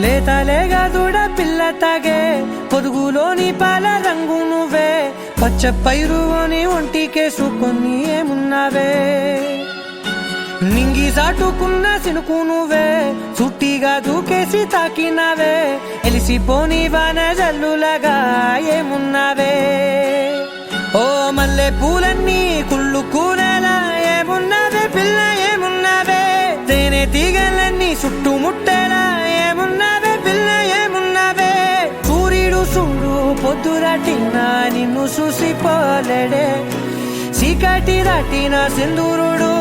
లేతలేగా దూడ పిల్ల తాగే పొదుగులోని పాల రంగు నువ్వే పచ్చ పైరుని ఒంటికేసుకొని ఏమున్నావే నింగి సాటుకున్న సినుకు నువ్వే చుట్టిగా దూకేసి తాకినావే ఎలిసిపోని వాన జల్లులగా ఏమున్నావే ఓ మల్లె పూలన్నీ కుళ్ళు కూరలా ఏమున్నావే పిల్ల ఏమున్నావే తేనె తీగలన్నీ చుట్టుముట్టేలా ఏమున్నావే పిల్ల ఏమున్నావే సూర్యుడు చూడు పొద్దురాటినా నిన్ను చూసిపోలేడే చీకటి దాటిన సింధూరుడు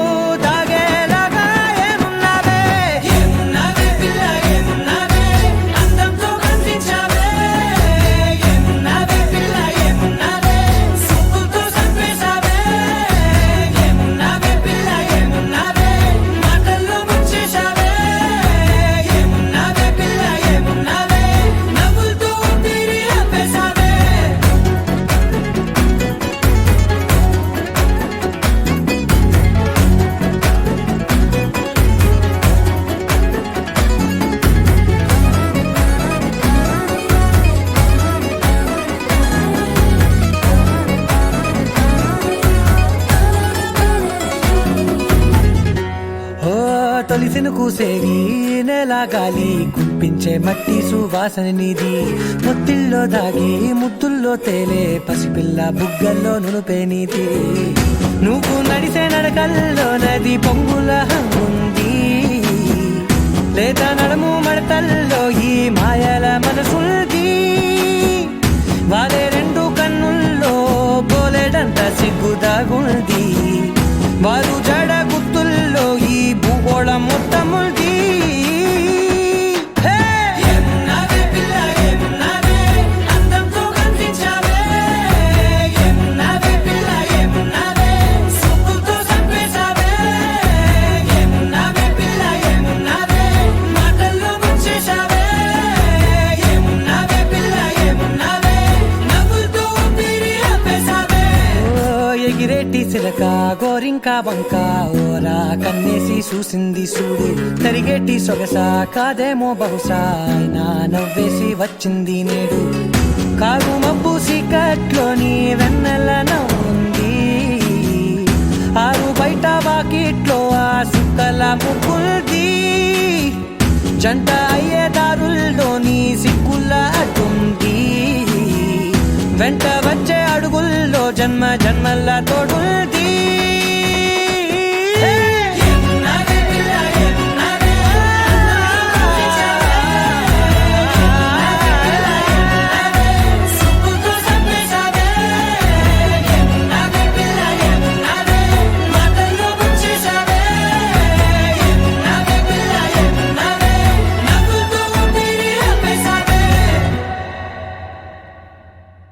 తాగేలాగా ఏమున్నావే ఏమున్నావే పిల్ల ఏమున్నావే అందంతో కనిపించావే ఏమున్నావే పిల్ల ఏమున్నావే సుక్కుతో చంపేశావే ఏమున్నావే పిల్ల ఏమున్నావే మాటల్లో ముంచేశావే ఏమున్నావే పిల్ల ఏమున్నావే నవ్వులతో ఊపిరి ఆపేశావే తొలిసిన కూసేవి నెల గాలి కుప్పించే మట్టి సువాసన నీది ముత్తిల్లో దాగి ముద్దుల్లో తేలే పసిపిల్ల బుగ్గల్లో నునుపే నీది నువ్వు నడిసే నడకల్లో నది పొంగుల హంగుంది లేదా నడము మడతల్లో ఈ మాయల మనసుంది వారే రెండు కన్నుల్లో బోలెడంత సిగ్గుదాగుంది వారు జడ గుర్తుల్లో ఈ భూగోళం మొత్తముంది ఏమున్నావే పిల్ల ఏమున్నావే అందంతో కనిపించావే ఏమున్నావే పిల్ల ఏమున్నావే సుక్కుతో చంపేశావే ఏమున్నావే పిల్ల ఏమున్నావే మాటల్లో ముంచేశావే ఏమున్నావే పిల్ల ఏమున్నావే నవ్వులతో ఊపిరి ఆపేశావే ఎగిరేటి సిలక గోరింక వంక ఓరా కన్నేసి చూసింది చూడు తరిగేటి సొగస కాదేమో బహుశా అయినా నవ్వేసి వచ్చింది నేడు కారు మబ్బు సీకట్లోని వెన్నెల నవ్వుంది ఆరు బయట వాకిట్లో ఆ సుక్కల ముగ్గుల్ది జంట అయ్యే దారుల్లోని సిగ్గుల అడ్డుంది వెంట వచ్చే అడుగుల్లో జన్మ జన్మల తోడుంది